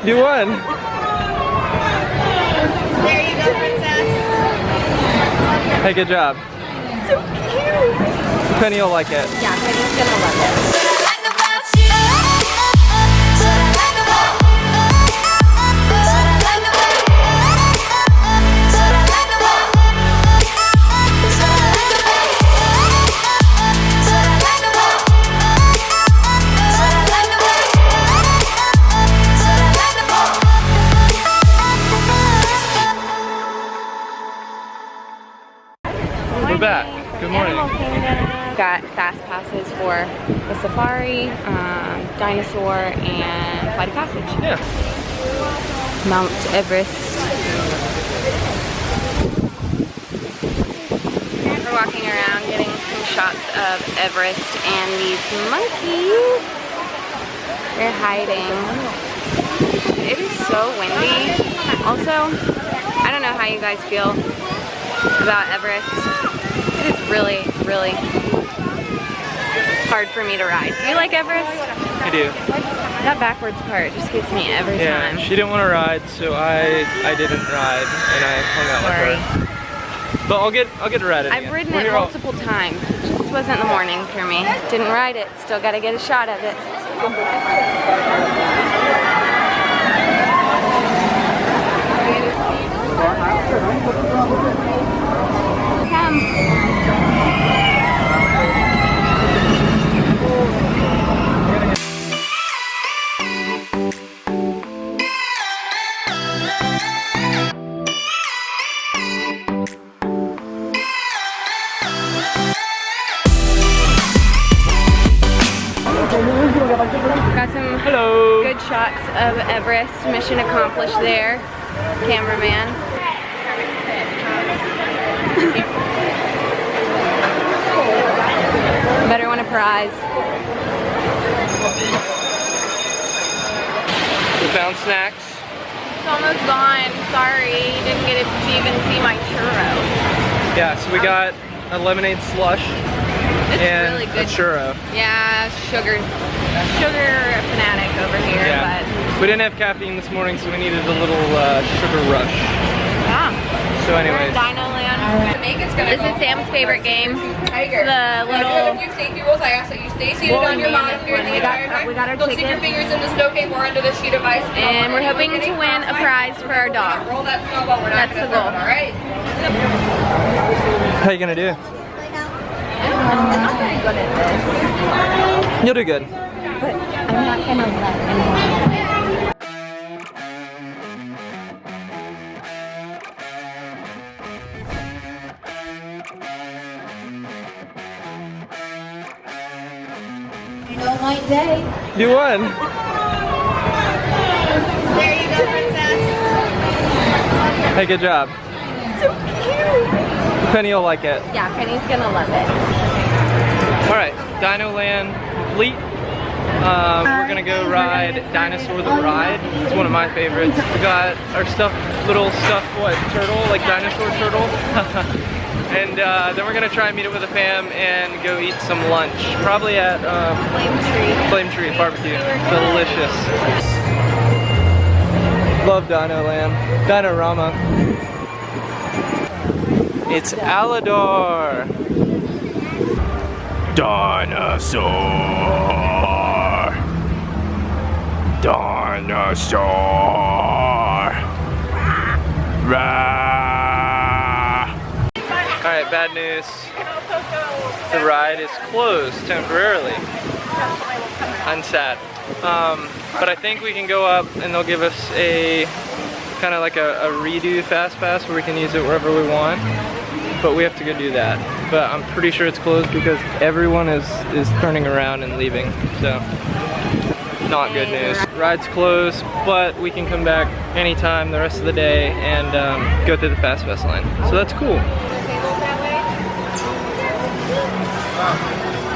You won. There you go, princess. Hey, good job. So cute. Penny will like it. Yeah, Penny's gonna love it. We're back. Good morning. Got fast passes for the safari, dinosaur, and flight of passage. Yeah. Mount Everest. We're walking around getting some shots of Everest and these monkeys. They're hiding. It is so windy. Also, I don't know how you guys feel about Everest. It is really, really hard for me to ride. Do you like Everest? I do. That backwards part just gets me every time. She didn't want to ride, so I didn't ride, and I hung out with her. But I'll get to ride it again. I've ridden it multiple times. It just wasn't the morning for me. Didn't ride it. Still got to get a shot of it. Got some good shots of Everest. Mission accomplished there. Cameraman. Better win a prize. We found snacks. It's almost gone. Sorry, didn't get to even see my churro. Yeah, so we got a lemonade slush. It's and really good. A churro. Yeah, sugar fanatic over here, Yeah. but We didn't have caffeine this morning, so we needed a little sugar rush. yeah. So anyways. Dino Land. This is Sam's favorite game. The little. Safety rules. I ask that you stay seated on your monitor the entire time. We got our Don't stick your ticket. fingers in the snow cave or under the sheet of ice. And we're hoping to win a prize for our dog. Roll that snowball. We're not That's gonna the goal. throw it, all right? How you gonna do? I'm not very good at this. You'll do good. But I'm not gonna let anyone. Night day. You won. There you go, princess. Hey, good job. So cute. Penny will like it. Yeah, Penny's gonna love it. Alright, Dino Land complete. We're gonna go ride Dinosaur the Ride. It's one of my favorites. We got our little stuffed turtle, like dinosaur turtle. And then we're gonna try and meet up with the fam and go eat some lunch. Probably at Flame Tree Barbecue. Delicious. Love Dino Land. Dino-Rama. It's Alador. Dinosaur. Dinosaur. Rah. Alright, bad news. The ride is closed temporarily. I'm sad. But I think we can go up and they'll give us a kind of like a redo fast pass where we can use it wherever we want. But we have to go do that. But I'm pretty sure it's closed because everyone is turning around and leaving. So not good news. Ride's closed, but we can come back anytime the rest of the day and go through the fast pass line. So that's cool.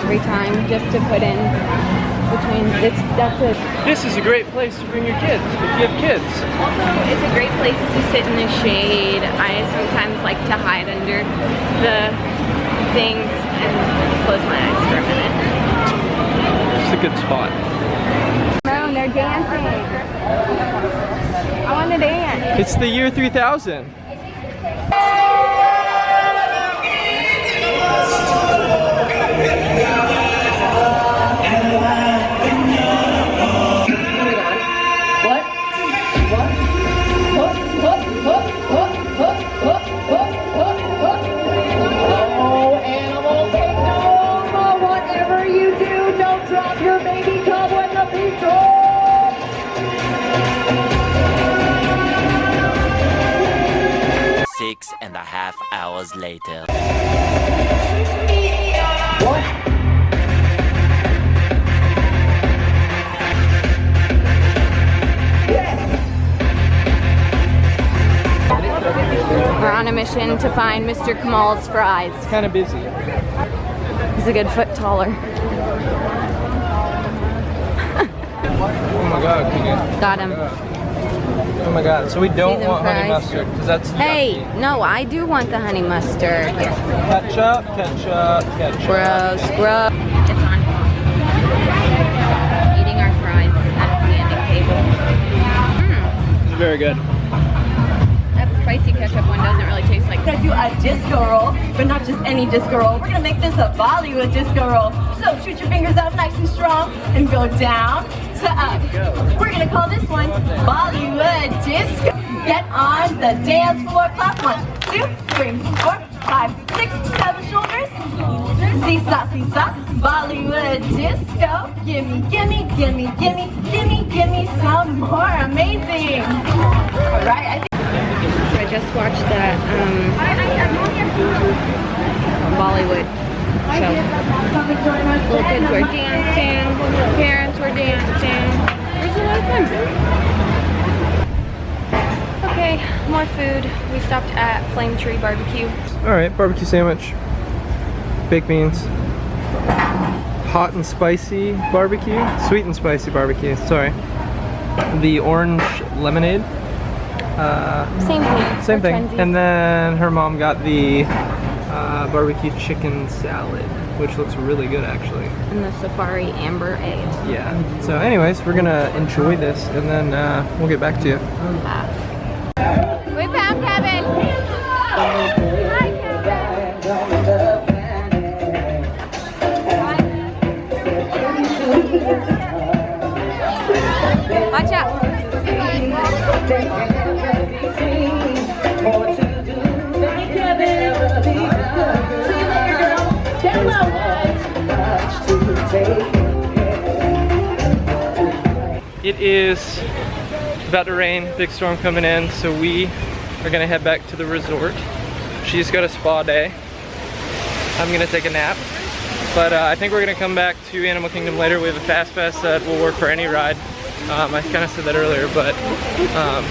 Every time just to put in between that's it. This is a great place to bring your kids if you have kids. Also, it's a great place to sit in the shade. I sometimes like to hide under the things and close my eyes for a minute. It's a good spot. No, they're dancing. It's the year 3000. Whatever you do, don't drop your baby cub when the beat drops. 6.5 hours later. We're on a mission to find Mr. Kamal's fries. It's kind of busy. He's a good foot taller. Oh my god, Keegan. Got him. Oh my god, so we don't Seasoned want honey fries. mustard, because that's Hey, yucky. no, I do want the honey mustard. Here. Ketchup, ketchup, ketchup. Gross, gross. It's on. Eating our fries at a standing table. It's very good. That spicy ketchup one doesn't really taste like. We're gonna do a disco roll, but not just any disco roll. We're gonna make this a Bollywood disco roll. So shoot your fingers out nice and strong and go down to up. We're gonna call this one Bollywood disco. Get on the dance floor, clap 1, 2, 3, 4, 5, 6, 7 shoulders. Seesaw, seesaw, Bollywood disco. Gimme, gimme, gimme, gimme, gimme, gimme some more. Amazing. All right. So I just watched that Bollywood show. Little kids were dancing, parents were dancing. It was a lot of fun. Okay, more food. We stopped at Flame Tree Barbecue. Alright, barbecue sandwich. Baked beans. Hot and spicy barbecue. Sweet and spicy barbecue, sorry. The orange lemonade. Same thing. Same We're thing. trendy. And then her mom got the barbecue chicken salad, which looks really good actually. And the Safari Amber Ale. Yeah. So anyways, we're gonna enjoy this and then we'll get back to you. We found Kevin. Hi, Kevin. Watch out. It is about to rain, big storm coming in, so we are gonna head back to the resort. She's got a spa day. I'm gonna take a nap. But I think we're gonna come back to Animal Kingdom later. We have a fast pass that will work for any ride. I kind of said that earlier, but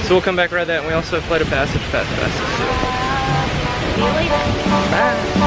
so we'll come back, ride that, and we also have Flight of Passage fast passes. See you later. Bye.